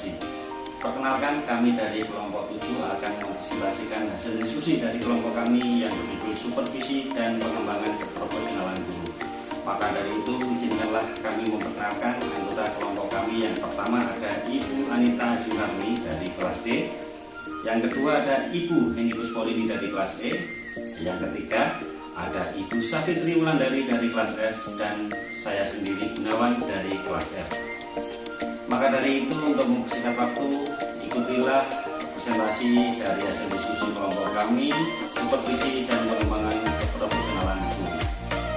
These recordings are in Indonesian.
presentasi. Perkenalkan, kami dari kelompok 7 akan mempresentasikan hasil diskusi dari kelompok kami yang berjudul Supervisi dan Pengembangan Keprofesionalan Guru. Maka dari itu, izinkanlah kami memperkenalkan anggota kelompok kami. Yang pertama ada Ibu Anita Zunarmi dari kelas D. Yang kedua ada Ibu Henikus Polini dari kelas E. Yang ketiga ada Ibu Safitri Wulandari dari kelas F. Dan saya sendiri Gunawan dari kelas F. Maka dari itu, untuk mempersingkat waktu, ikutilah presentasi dari hasil diskusi kelompok kami, Supervisi dan Pengembangan Keprofesionalan Guru.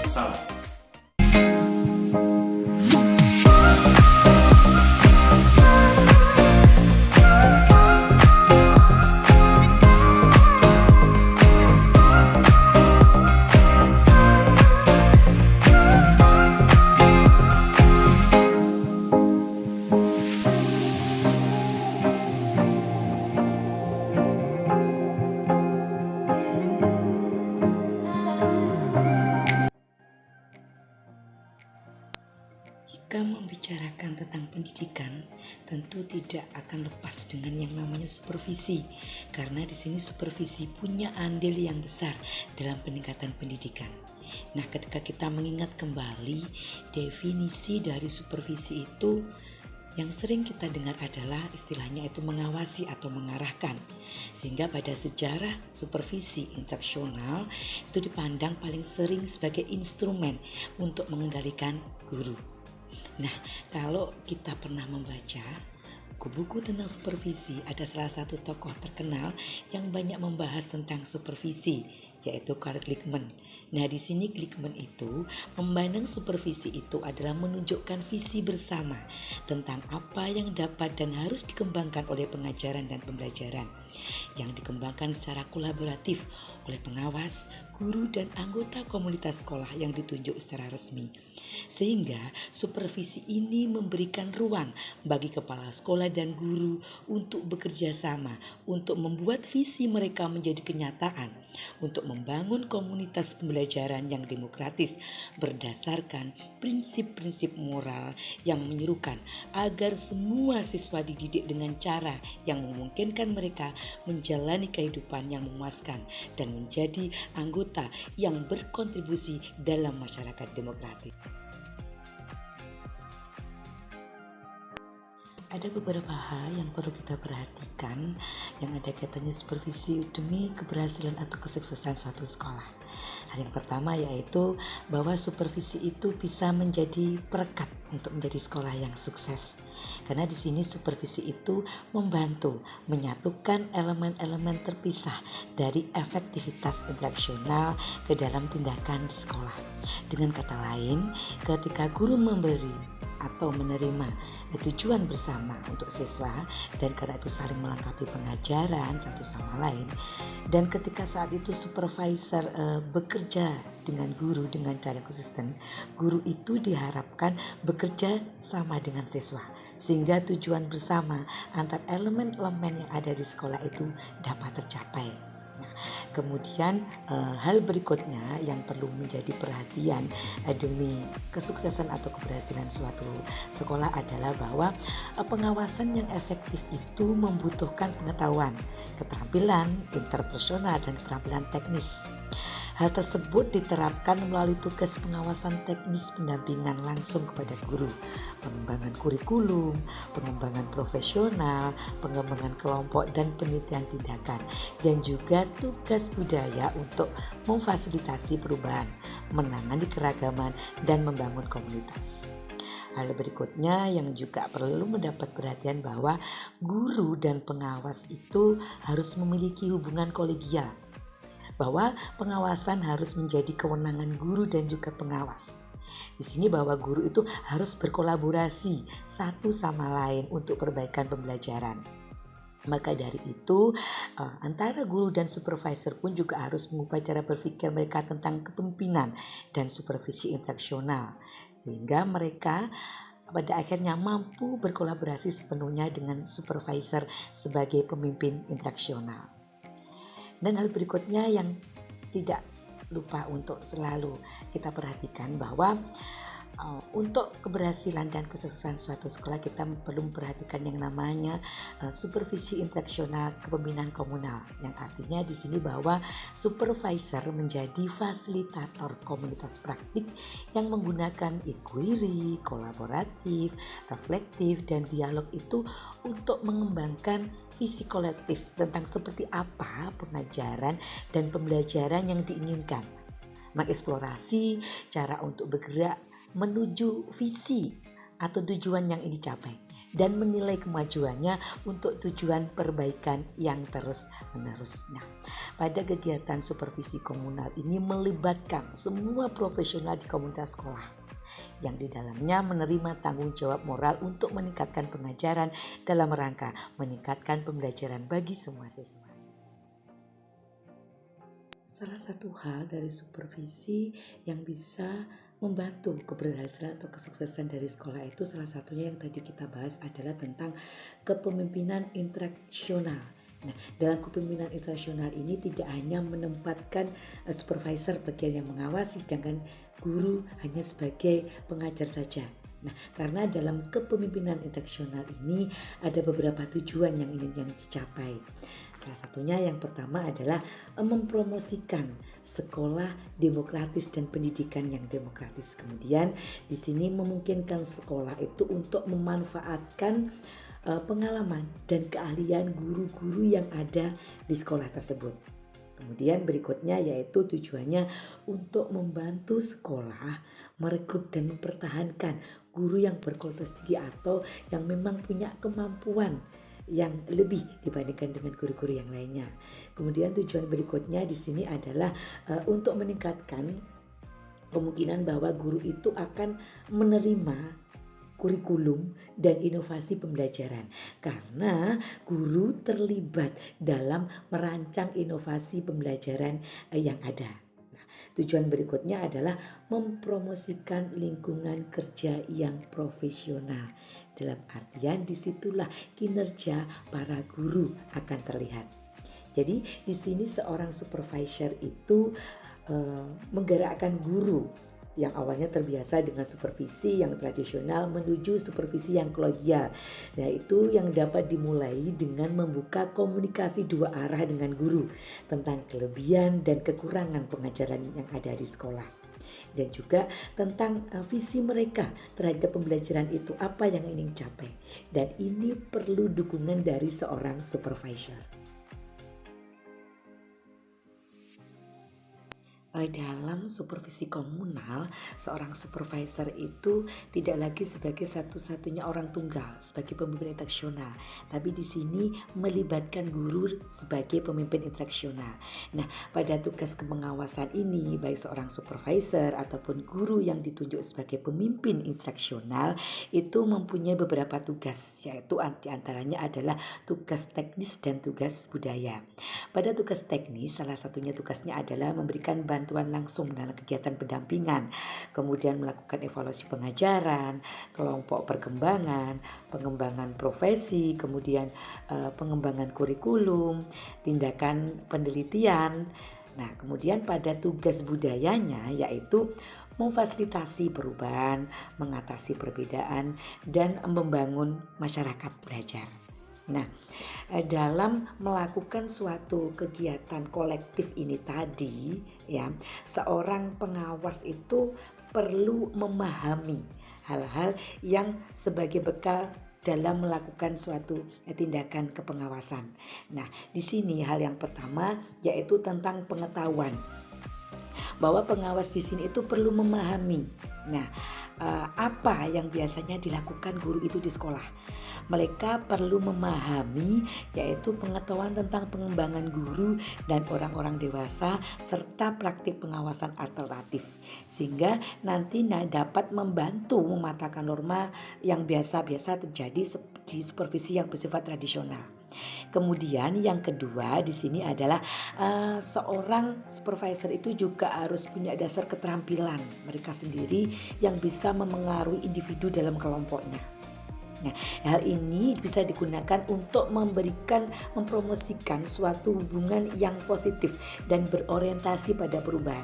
Salam. Jika membicarakan tentang pendidikan, tentu tidak akan lepas dengan yang namanya supervisi, karena di sini supervisi punya andil yang besar dalam peningkatan pendidikan. Nah, ketika kita mengingat kembali definisi dari supervisi itu, yang sering kita dengar adalah istilahnya itu mengawasi atau mengarahkan. Sehingga pada sejarah supervisi instruksional itu dipandang paling sering sebagai instrumen untuk mengendalikan guru. Nah, kalau kita pernah membaca buku-buku tentang supervisi, ada salah satu tokoh terkenal yang banyak membahas tentang supervisi, yaitu Carl Glickman. Nah, di sini Glickman itu memandang supervisi itu adalah menunjukkan visi bersama tentang apa yang dapat dan harus dikembangkan oleh pengajaran dan pembelajaran, yang dikembangkan secara kolaboratif oleh pengawas, guru, dan anggota komunitas sekolah yang ditunjuk secara resmi. Sehingga supervisi ini memberikan ruang bagi kepala sekolah dan guru untuk bekerja sama, untuk membuat visi mereka menjadi kenyataan, untuk membangun komunitas pembelajaran yang demokratis berdasarkan prinsip-prinsip moral yang menyerukan agar semua siswa dididik dengan cara yang memungkinkan mereka menjalani kehidupan yang memuaskan dan menjadi anggota yang berkontribusi dalam masyarakat demokratis. Ada beberapa hal yang perlu kita perhatikan yang ada kaitannya supervisi demi keberhasilan atau kesuksesan suatu sekolah. Hal yang pertama yaitu bahwa supervisi itu bisa menjadi perekat untuk menjadi sekolah yang sukses. Karena di sini supervisi itu membantu menyatukan elemen-elemen terpisah dari efektivitas instruksional ke dalam tindakan di sekolah. Dengan kata lain, ketika guru memberi atau menerima tujuan bersama untuk siswa, dan karena itu saling melengkapi pengajaran satu sama lain, dan ketika saat itu supervisor bekerja dengan guru dengan cara konsisten, guru itu diharapkan bekerja sama dengan siswa sehingga tujuan bersama antar elemen-elemen yang ada di sekolah itu dapat tercapai. Nah, kemudian hal berikutnya yang perlu menjadi perhatian demi kesuksesan atau keberhasilan suatu sekolah adalah bahwa pengawasan yang efektif itu membutuhkan pengetahuan, keterampilan interpersonal, dan keterampilan teknis. Hal tersebut diterapkan melalui tugas pengawasan teknis pendampingan langsung kepada guru, pengembangan kurikulum, pengembangan profesional, pengembangan kelompok, dan penelitian tindakan, dan juga tugas budaya untuk memfasilitasi perubahan, menangani keragaman, dan membangun komunitas. Hal berikutnya yang juga perlu mendapat perhatian bahwa guru dan pengawas itu harus memiliki hubungan kolegial, bahwa pengawasan harus menjadi kewenangan guru dan juga pengawas. Di sini bahwa guru itu harus berkolaborasi satu sama lain untuk perbaikan pembelajaran. Maka dari itu antara guru dan supervisor pun juga harus mengubah cara berpikir mereka tentang kepemimpinan dan supervisi instruksional, sehingga mereka pada akhirnya mampu berkolaborasi sepenuhnya dengan supervisor sebagai pemimpin instruksional. Dan hal berikutnya yang tidak lupa untuk selalu kita perhatikan bahwa Untuk keberhasilan dan kesuksesan suatu sekolah kita perlu memperhatikan yang namanya supervisi instruksional kepemimpinan komunal, yang artinya di sini bahwa supervisor menjadi fasilitator komunitas praktik yang menggunakan inquiry, kolaboratif, reflektif, dan dialog itu untuk mengembangkan visi kolektif tentang seperti apa pengajaran dan pembelajaran yang diinginkan, mengeksplorasi cara untuk bergerak menuju visi atau tujuan yang ingin dicapai, dan menilai kemajuannya untuk tujuan perbaikan yang terus-menerus. Nah, pada kegiatan supervisi komunal ini melibatkan semua profesional di komunitas sekolah yang di dalamnya menerima tanggung jawab moral untuk meningkatkan pengajaran dalam rangka meningkatkan pembelajaran bagi semua siswa. Salah satu hal dari supervisi yang bisa membantu keberhasilan atau kesuksesan dari sekolah itu salah satunya yang tadi kita bahas adalah tentang kepemimpinan instruksional. Nah, dalam kepemimpinan instruksional ini tidak hanya menempatkan supervisor bagian yang mengawasi, sedangkan guru hanya sebagai pengajar saja. Nah, karena dalam kepemimpinan instruksional ini ada beberapa tujuan yang ingin dicapai. Salah satunya yang pertama adalah mempromosikan sekolah demokratis dan pendidikan yang demokratis. Kemudian di sini memungkinkan sekolah itu untuk memanfaatkan pengalaman dan keahlian guru-guru yang ada di sekolah tersebut. Kemudian berikutnya yaitu tujuannya untuk membantu sekolah merekrut dan mempertahankan guru yang berkualitas tinggi atau yang memang punya kemampuan yang lebih dibandingkan dengan guru-guru yang lainnya. Kemudian tujuan berikutnya di sini adalah untuk meningkatkan kemungkinan bahwa guru itu akan menerima kurikulum dan inovasi pembelajaran karena guru terlibat dalam merancang inovasi pembelajaran yang ada. Nah, tujuan berikutnya adalah mempromosikan lingkungan kerja yang profesional. Dalam artian disitulah kinerja para guru akan terlihat. Jadi di sini seorang supervisor itu menggerakkan guru yang awalnya terbiasa dengan supervisi yang tradisional menuju supervisi yang kolegial. Nah, itu yang dapat dimulai dengan membuka komunikasi dua arah dengan guru tentang kelebihan dan kekurangan pengajaran yang ada di sekolah. Dan juga tentang visi mereka terhadap pembelajaran itu, apa yang ingin dicapai. Dan ini perlu dukungan dari seorang supervisor. Dalam supervisi komunal, seorang supervisor itu tidak lagi sebagai satu-satunya orang tunggal sebagai pemimpin instruksional, tapi di sini melibatkan guru sebagai pemimpin instruksional. Nah, pada tugas kepengawasan ini, baik seorang supervisor ataupun guru yang ditunjuk sebagai pemimpin instruksional itu mempunyai beberapa tugas, yaitu diantaranya adalah tugas teknis dan tugas budaya. Pada tugas teknis, salah satunya tugasnya adalah memberikan bantuan langsung dalam kegiatan pendampingan, kemudian melakukan evaluasi pengajaran, kelompok perkembangan, pengembangan profesi, kemudian pengembangan kurikulum, tindakan penelitian. Nah, kemudian pada tugas budayanya yaitu memfasilitasi perubahan, mengatasi perbedaan, dan membangun masyarakat belajar. Nah, dalam melakukan suatu kegiatan kolektif ini tadi, ya, seorang pengawas itu perlu memahami hal-hal yang sebagai bekal dalam melakukan suatu tindakan kepengawasan. Nah, di sini hal yang pertama yaitu tentang pengetahuan. Bahwa pengawas di sini itu perlu memahami. Nah, apa yang biasanya dilakukan guru itu di sekolah. Mereka perlu memahami yaitu pengetahuan tentang pengembangan guru dan orang-orang dewasa serta praktik pengawasan alternatif sehingga nanti dapat membantu mematahkan norma yang biasa-biasa terjadi di supervisi yang bersifat tradisional. Kemudian yang kedua di sini adalah seorang supervisor itu juga harus punya dasar keterampilan mereka sendiri yang bisa memengaruhi individu dalam kelompoknya. Nah, hal ini bisa digunakan untuk mempromosikan suatu hubungan yang positif dan berorientasi pada perubahan.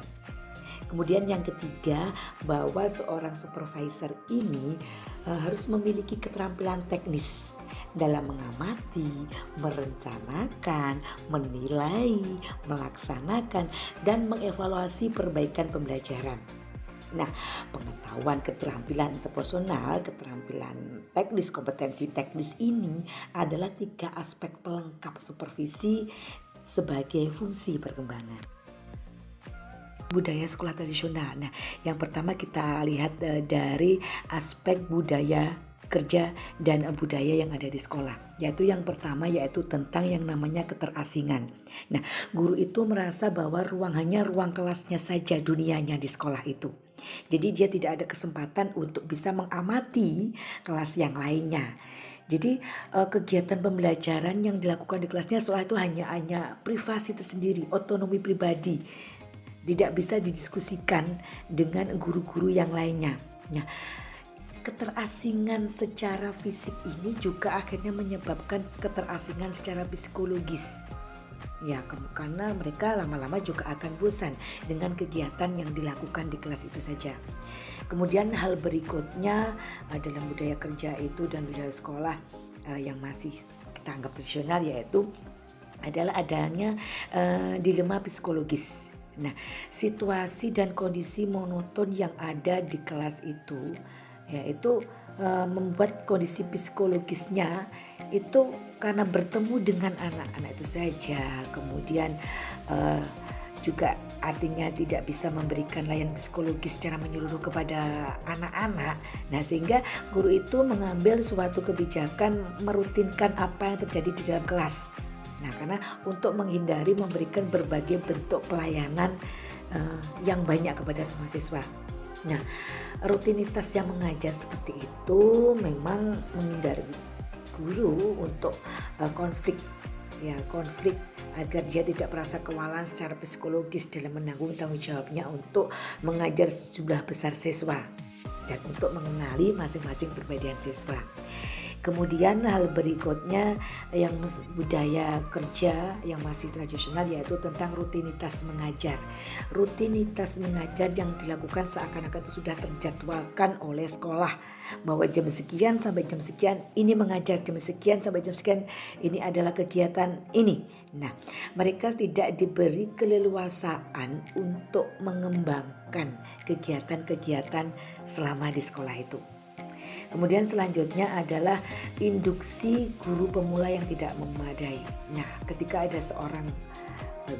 Kemudian yang ketiga, bahwa seorang supervisor ini harus memiliki keterampilan teknis dalam mengamati, merencanakan, menilai, melaksanakan, dan mengevaluasi perbaikan pembelajaran. Nah, pengetahuan keterampilan interpersonal, keterampilan teknis, kompetensi teknis ini adalah 3 aspek pelengkap supervisi sebagai fungsi perkembangan budaya sekolah tradisional. Nah, yang pertama kita lihat dari aspek budaya kerja dan budaya yang ada di sekolah. Yaitu yang pertama yaitu tentang yang namanya keterasingan. Nah, guru itu merasa bahwa hanya ruang kelasnya saja dunianya di sekolah itu. Jadi dia tidak ada kesempatan untuk bisa mengamati kelas yang lainnya. Jadi kegiatan pembelajaran yang dilakukan di kelasnya sekolah itu hanya privasi tersendiri, otonomi pribadi. Tidak bisa didiskusikan dengan guru-guru yang lainnya. Nah, keterasingan secara fisik ini juga akhirnya menyebabkan keterasingan secara psikologis. Ya, karena mereka lama-lama juga akan bosan dengan kegiatan yang dilakukan di kelas itu saja. Kemudian hal berikutnya dalam budaya kerja itu dan budaya sekolah yang masih kita anggap tradisional yaitu adalah adanya dilema psikologis. Nah, situasi dan kondisi monoton yang ada di kelas itu yaitu membuat kondisi psikologisnya itu karena bertemu dengan anak-anak itu saja, kemudian juga artinya tidak bisa memberikan layanan psikologis secara menyeluruh kepada anak-anak. Nah, sehingga guru itu mengambil suatu kebijakan merutinkan apa yang terjadi di dalam kelas. Nah, karena untuk menghindari memberikan berbagai bentuk pelayanan yang banyak kepada semua siswa. Nah, rutinitas yang mengajar seperti itu memang menghindari guru untuk konflik agar dia tidak merasa kewalahan secara psikologis dalam menanggung tanggung jawabnya untuk mengajar sejumlah besar siswa dan untuk mengenali masing-masing perbedaan siswa. Kemudian hal berikutnya yang budaya kerja yang masih tradisional yaitu tentang rutinitas mengajar. Rutinitas mengajar yang dilakukan seakan-akan itu sudah terjadwalkan oleh sekolah bahwa jam sekian sampai jam sekian ini mengajar, jam sekian sampai jam sekian ini adalah kegiatan ini. Nah, mereka tidak diberi keleluasaan untuk mengembangkan kegiatan-kegiatan selama di sekolah itu. Kemudian selanjutnya adalah induksi guru pemula yang tidak memadai. Nah, ketika ada seorang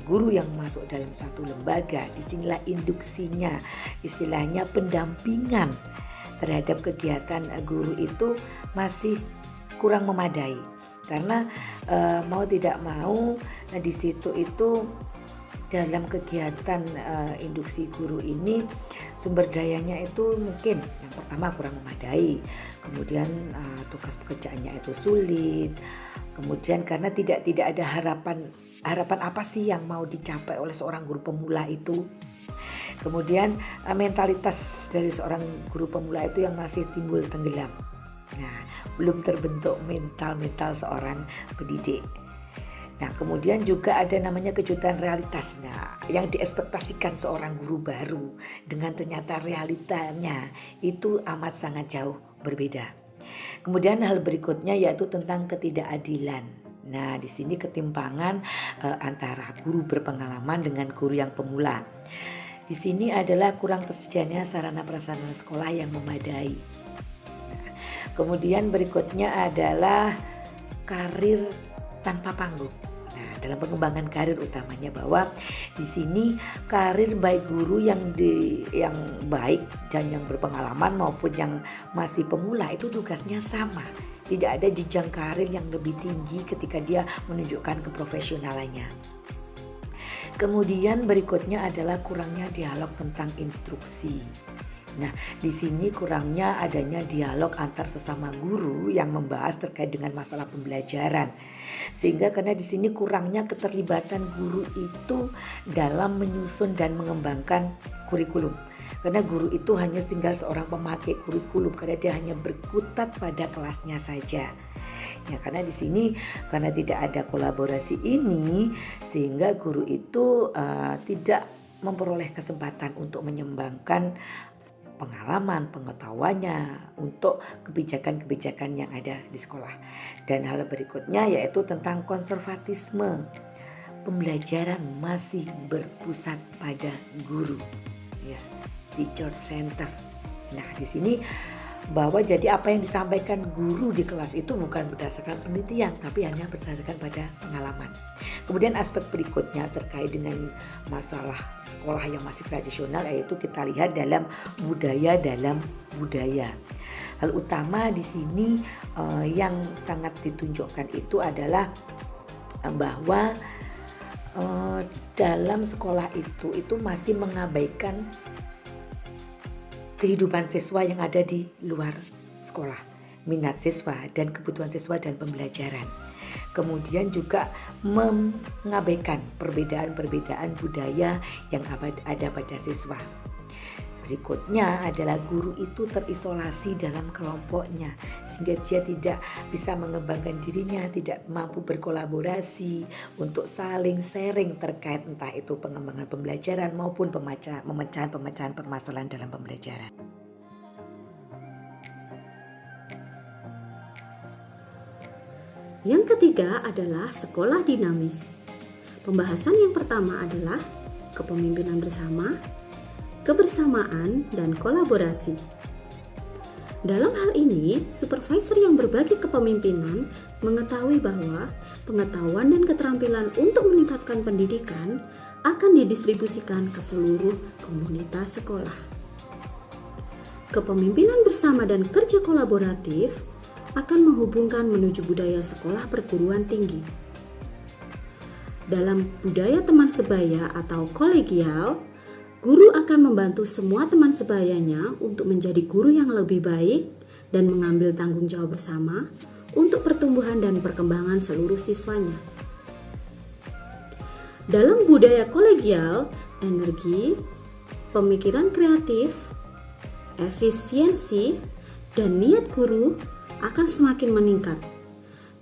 guru yang masuk dalam suatu lembaga, disinilah induksinya, istilahnya pendampingan terhadap kegiatan guru itu masih kurang memadai. Karena mau tidak mau di situ itu dalam kegiatan induksi guru ini sumber dayanya itu mungkin yang pertama kurang memadai, kemudian tugas pekerjaannya itu sulit, kemudian karena tidak ada harapan apa sih yang mau dicapai oleh seorang guru pemula itu, kemudian mentalitas dari seorang guru pemula itu yang masih timbul tenggelam. Nah, belum terbentuk mental seorang pendidik. Nah, kemudian juga ada namanya kejutan realitasnya yang diekspektasikan seorang guru baru dengan ternyata realitanya itu amat sangat jauh berbeda. Kemudian hal berikutnya yaitu tentang ketidakadilan. Nah, di sini ketimpangan antara guru berpengalaman dengan guru yang pemula. Di sini adalah kurang tersedianya sarana prasarana sekolah yang memadai. Nah, kemudian berikutnya adalah karir tanpa panggung. Dalam pengembangan karir utamanya bahwa di sini karir baik guru yang baik dan yang berpengalaman maupun yang masih pemula itu tugasnya sama. Tidak ada jenjang karir yang lebih tinggi ketika dia menunjukkan keprofesionalannya. Kemudian berikutnya adalah kurangnya dialog tentang instruksi. Nah, di sini kurangnya adanya dialog antar sesama guru yang membahas terkait dengan masalah pembelajaran. Sehingga karena di sini kurangnya keterlibatan guru itu dalam menyusun dan mengembangkan kurikulum. Karena guru itu hanya tinggal seorang pemakai kurikulum karena dia hanya berkutat pada kelasnya saja. Ya, karena di sini karena tidak ada kolaborasi ini sehingga guru itu tidak memperoleh kesempatan untuk menyumbangkan pengalaman, pengetahuannya untuk kebijakan-kebijakan yang ada di sekolah. Dan hal berikutnya yaitu tentang konservatisme. Pembelajaran masih berpusat pada guru, ya, teacher center. Nah, di sini bahwa jadi apa yang disampaikan guru di kelas itu bukan berdasarkan penelitian, tapi hanya berdasarkan pada pengalaman. Kemudian aspek berikutnya terkait dengan masalah sekolah yang masih tradisional, yaitu kita lihat dalam budaya. Hal utama di sini yang sangat ditunjukkan itu adalah bahwa dalam sekolah itu masih mengabaikan kehidupan siswa yang ada di luar sekolah, minat siswa dan kebutuhan siswa dan pembelajaran. Kemudian juga mengabaikan perbedaan-perbedaan budaya yang ada pada siswa. Berikutnya adalah guru itu terisolasi dalam kelompoknya sehingga dia tidak bisa mengembangkan dirinya, tidak mampu berkolaborasi untuk saling sharing terkait entah itu pengembangan pembelajaran maupun pemecahan permasalahan dalam pembelajaran. Yang ketiga adalah sekolah dinamis. Pembahasan yang pertama adalah kepemimpinan bersama, kebersamaan, dan kolaborasi. Dalam hal ini, supervisor yang berbagi kepemimpinan mengetahui bahwa pengetahuan dan keterampilan untuk meningkatkan pendidikan akan didistribusikan ke seluruh komunitas sekolah. Kepemimpinan bersama dan kerja kolaboratif akan menghubungkan menuju budaya sekolah perguruan tinggi. Dalam budaya teman sebaya atau kolegial, guru akan membantu semua teman sebayanya untuk menjadi guru yang lebih baik dan mengambil tanggung jawab bersama untuk pertumbuhan dan perkembangan seluruh siswanya. Dalam budaya kolegial, energi, pemikiran kreatif, efisiensi, dan niat guru akan semakin meningkat,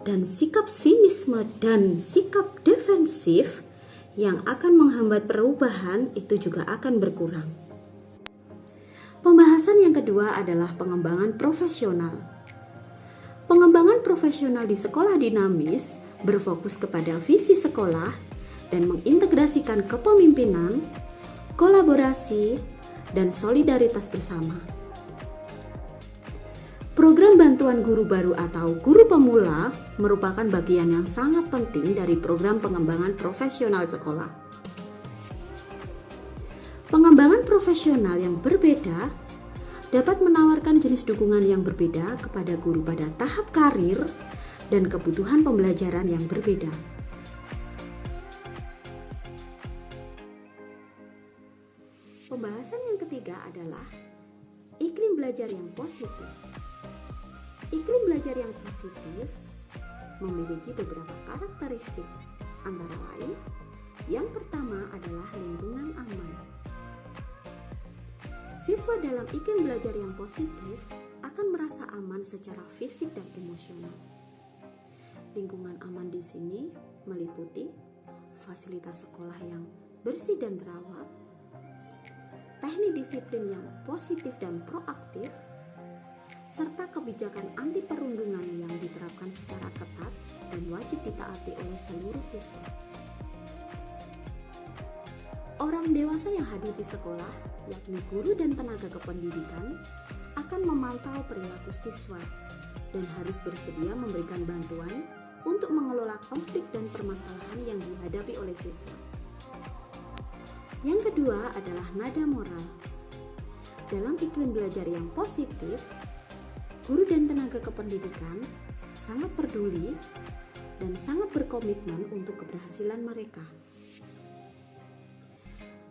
dan sikap sinisme dan sikap defensif yang akan menghambat perubahan itu juga akan berkurang. Pembahasan yang kedua adalah pengembangan profesional. Pengembangan profesional di sekolah dinamis berfokus kepada visi sekolah dan mengintegrasikan kepemimpinan, kolaborasi, dan solidaritas bersama. Program bantuan guru baru atau guru pemula merupakan bagian yang sangat penting dari program pengembangan profesional sekolah. Pengembangan profesional yang berbeda dapat menawarkan jenis dukungan yang berbeda kepada guru pada tahap karir dan kebutuhan pembelajaran yang berbeda. Pembahasan yang ketiga adalah iklim belajar yang positif. Iklim belajar yang positif memiliki beberapa karakteristik, antara lain, yang pertama adalah lingkungan aman. Siswa dalam iklim belajar yang positif akan merasa aman secara fisik dan emosional. Lingkungan aman di sini meliputi fasilitas sekolah yang bersih dan terawat, teknik disiplin yang positif dan proaktif, serta kebijakan anti perundungan yang diterapkan secara ketat dan wajib ditaati oleh seluruh siswa. Orang dewasa yang hadir di sekolah, yakni guru dan tenaga kependidikan, akan memantau perilaku siswa dan harus bersedia memberikan bantuan untuk mengelola konflik dan permasalahan yang dihadapi oleh siswa. Yang kedua adalah nada moral. Dalam iklim belajar yang positif, guru dan tenaga kependidikan sangat peduli dan sangat berkomitmen untuk keberhasilan mereka.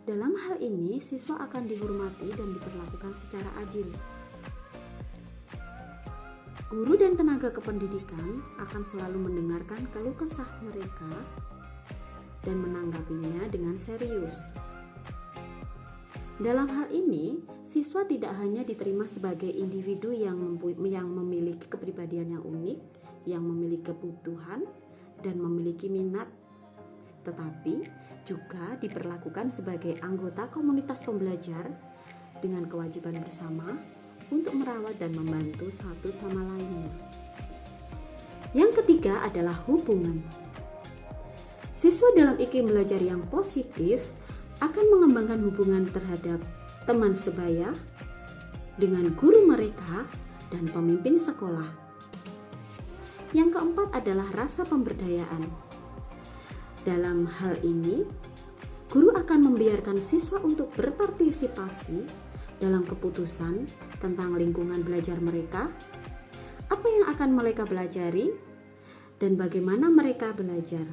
Dalam hal ini, siswa akan dihormati dan diperlakukan secara adil. Guru dan tenaga kependidikan akan selalu mendengarkan keluh kesah mereka dan menanggapinya dengan serius. Dalam hal ini, siswa tidak hanya diterima sebagai individu yang memiliki kepribadian yang unik, yang memiliki kebutuhan, dan memiliki minat, tetapi juga diperlakukan sebagai anggota komunitas pembelajar dengan kewajiban bersama untuk merawat dan membantu satu sama lainnya. Yang ketiga adalah hubungan. Siswa dalam iklim belajar yang positif akan mengembangkan hubungan terhadap teman sebaya, dengan guru mereka, dan pemimpin sekolah. Yang keempat adalah rasa pemberdayaan. Dalam hal ini, guru akan membiarkan siswa untuk berpartisipasi dalam keputusan tentang lingkungan belajar mereka, apa yang akan mereka pelajari, dan bagaimana mereka belajar.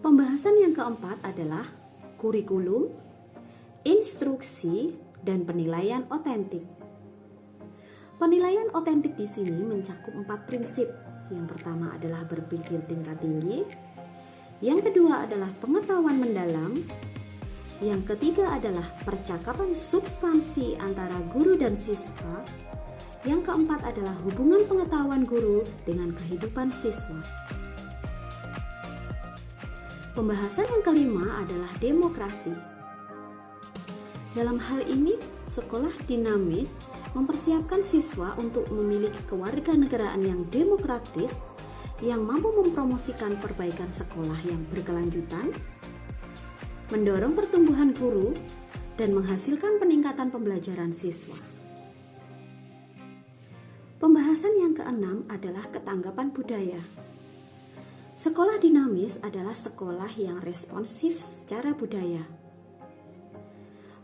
Pembahasan yang keempat adalah kurikulum, instruksi, dan penilaian otentik. Penilaian otentik di sini mencakup 4 prinsip. Yang pertama adalah berpikir tingkat tinggi, yang kedua adalah pengetahuan mendalam, yang ketiga adalah percakapan substansi antara guru dan siswa, yang keempat adalah hubungan pengetahuan guru dengan kehidupan siswa. Pembahasan yang kelima adalah demokrasi. Dalam hal ini, sekolah dinamis mempersiapkan siswa untuk memiliki kewarganegaraan yang demokratis yang mampu mempromosikan perbaikan sekolah yang berkelanjutan, mendorong pertumbuhan guru, dan menghasilkan peningkatan pembelajaran siswa. Pembahasan yang keenam adalah ketanggapan budaya. Sekolah dinamis adalah sekolah yang responsif secara budaya.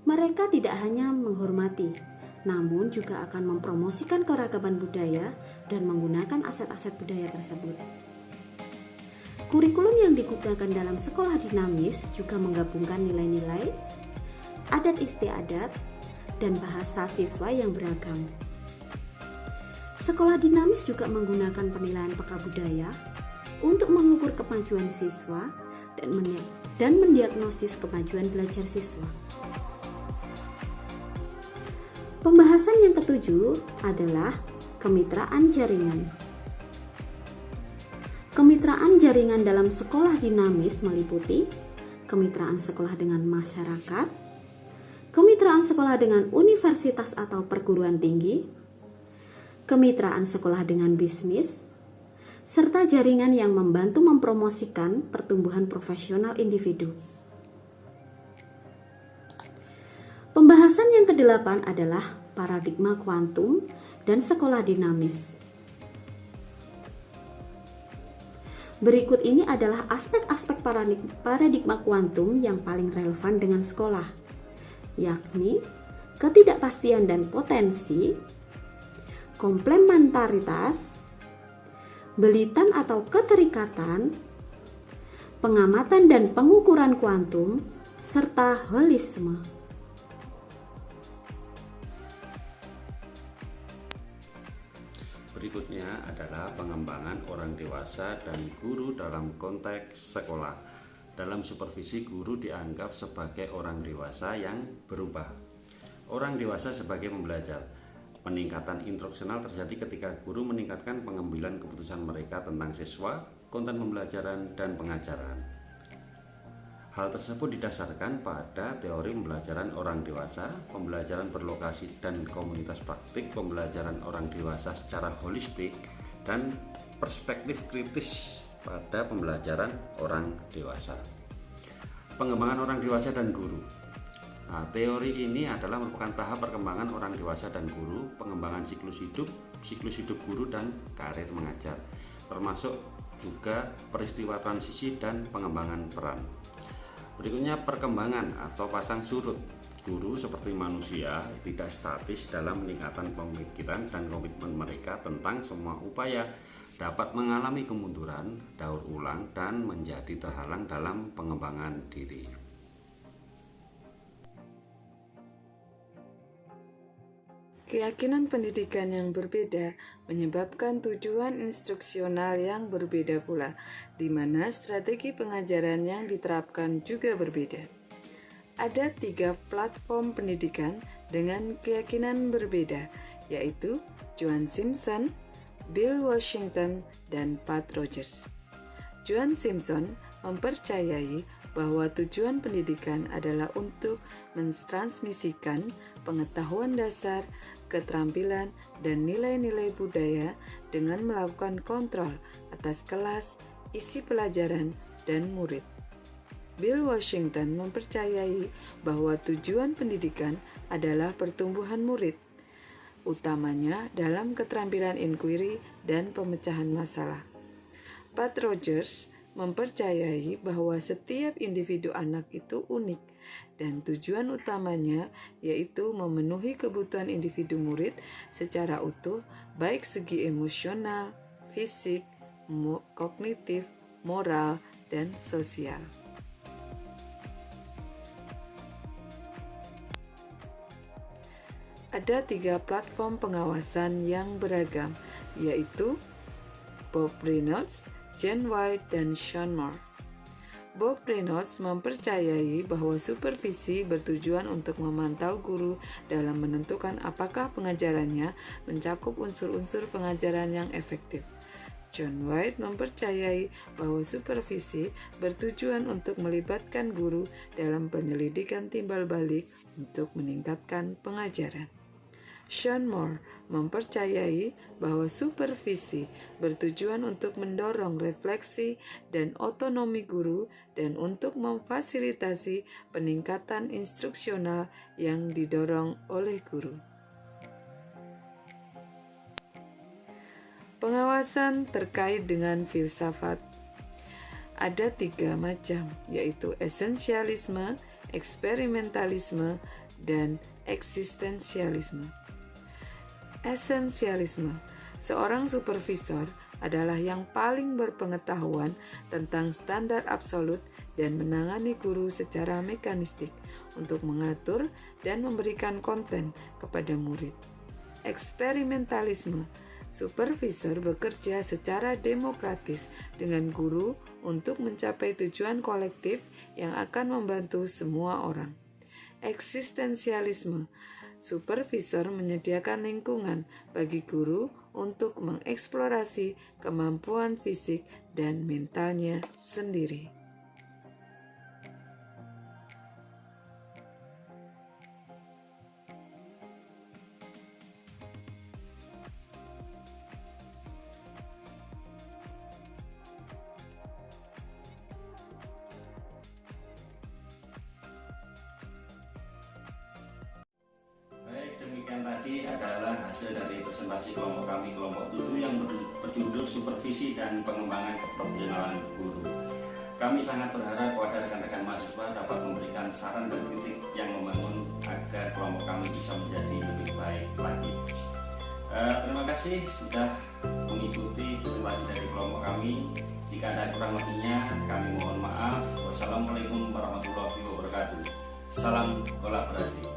Mereka tidak hanya menghormati, namun juga akan mempromosikan keragaman budaya dan menggunakan aset-aset budaya tersebut. Kurikulum yang digunakan dalam sekolah dinamis juga menggabungkan nilai-nilai, adat istiadat, dan bahasa siswa yang beragam. Sekolah dinamis juga menggunakan penilaian peka budaya untuk mengukur kemajuan siswa dan mendiagnosis kemajuan belajar siswa. Pembahasan yang ketujuh adalah kemitraan jaringan. Kemitraan jaringan dalam sekolah dinamis meliputi kemitraan sekolah dengan masyarakat, kemitraan sekolah dengan universitas atau perguruan tinggi, kemitraan sekolah dengan bisnis, serta jaringan yang membantu mempromosikan pertumbuhan profesional individu. Pembahasan yang kedelapan adalah paradigma kuantum dan sekolah dinamis. Berikut ini adalah aspek-aspek paradigma kuantum yang paling relevan dengan sekolah, yakni ketidakpastian dan potensi, komplementaritas, belitan atau keterikatan, pengamatan dan pengukuran kuantum, serta holisme. Berikutnya adalah pengembangan orang dewasa dan guru dalam konteks sekolah. Dalam supervisi, guru dianggap sebagai orang dewasa yang berubah. Orang dewasa sebagai pembelajar. Peningkatan instruksional terjadi ketika guru meningkatkan pengambilan keputusan mereka tentang siswa, konten pembelajaran, dan pengajaran. Hal tersebut didasarkan pada teori pembelajaran orang dewasa, pembelajaran berlokasi dan komunitas praktik, pembelajaran orang dewasa secara holistik, dan perspektif kritis pada pembelajaran orang dewasa. Pengembangan orang dewasa dan guru. Nah, teori ini adalah merupakan tahap perkembangan orang dewasa dan guru, pengembangan siklus hidup guru dan karir mengajar, termasuk juga peristiwa transisi dan pengembangan peran. Berikutnya perkembangan atau pasang surut. Guru seperti manusia tidak statis dalam meningkatkan pemikiran dan komitmen mereka tentang semua upaya dapat mengalami kemunduran, daur ulang, dan menjadi terhalang dalam pengembangan diri. Keyakinan pendidikan yang berbeda menyebabkan tujuan instruksional yang berbeda pula, di mana strategi pengajaran yang diterapkan juga berbeda. Ada 3 platform pendidikan dengan keyakinan berbeda, yaitu Joan Simpson, Bill Washington, dan Pat Rogers. Joan Simpson mempercayai bahwa tujuan pendidikan adalah untuk mentransmisikan pengetahuan dasar, keterampilan, dan nilai-nilai budaya dengan melakukan kontrol atas kelas, isi pelajaran, dan murid. Bill Washington mempercayai bahwa tujuan pendidikan adalah pertumbuhan murid, utamanya dalam keterampilan inquiry dan pemecahan masalah. Pat Rogers mempercayai bahwa setiap individu anak itu unik dan tujuan utamanya yaitu memenuhi kebutuhan individu murid secara utuh, baik segi emosional, fisik, kognitif, moral, dan sosial. Ada 3 platform pengawasan yang beragam, yaitu Bob Reynolds, Jen White, dan Sean Moore. Bob Reynolds mempercayai bahwa supervisi bertujuan untuk memantau guru dalam menentukan apakah pengajarannya mencakup unsur-unsur pengajaran yang efektif. John White mempercayai bahwa supervisi bertujuan untuk melibatkan guru dalam penyelidikan timbal balik untuk meningkatkan pengajaran. Sean Moore mempercayai bahwa supervisi bertujuan untuk mendorong refleksi dan otonomi guru dan untuk memfasilitasi peningkatan instruksional yang didorong oleh guru. Pengawasan terkait dengan filsafat ada 3 macam, yaitu esensialisme, eksperimentalisme, dan eksistensialisme. Esensialisme, seorang supervisor adalah yang paling berpengetahuan tentang standar absolut dan menangani guru secara mekanistik untuk mengatur dan memberikan konten kepada murid. Eksperimentalisme, supervisor bekerja secara demokratis dengan guru untuk mencapai tujuan kolektif yang akan membantu semua orang. Eksistensialisme, supervisor menyediakan lingkungan bagi guru untuk mengeksplorasi kemampuan fisik dan mentalnya sendiri. Demikian tadi adalah hasil dari presentasi kelompok kami, kelompok 7 yang berjudul Supervisi dan Pengembangan Keprofesionalan Guru. Kami sangat berharap kepada rekan-rekan mahasiswa dapat memberikan saran dan kritik yang membangun agar kelompok kami bisa menjadi lebih baik lagi. Terima kasih sudah mengikuti presentasi dari kelompok kami. Jika ada kurang lebihnya, kami mohon maaf. Wassalamualaikum warahmatullahi wabarakatuh. Salam kolaborasi.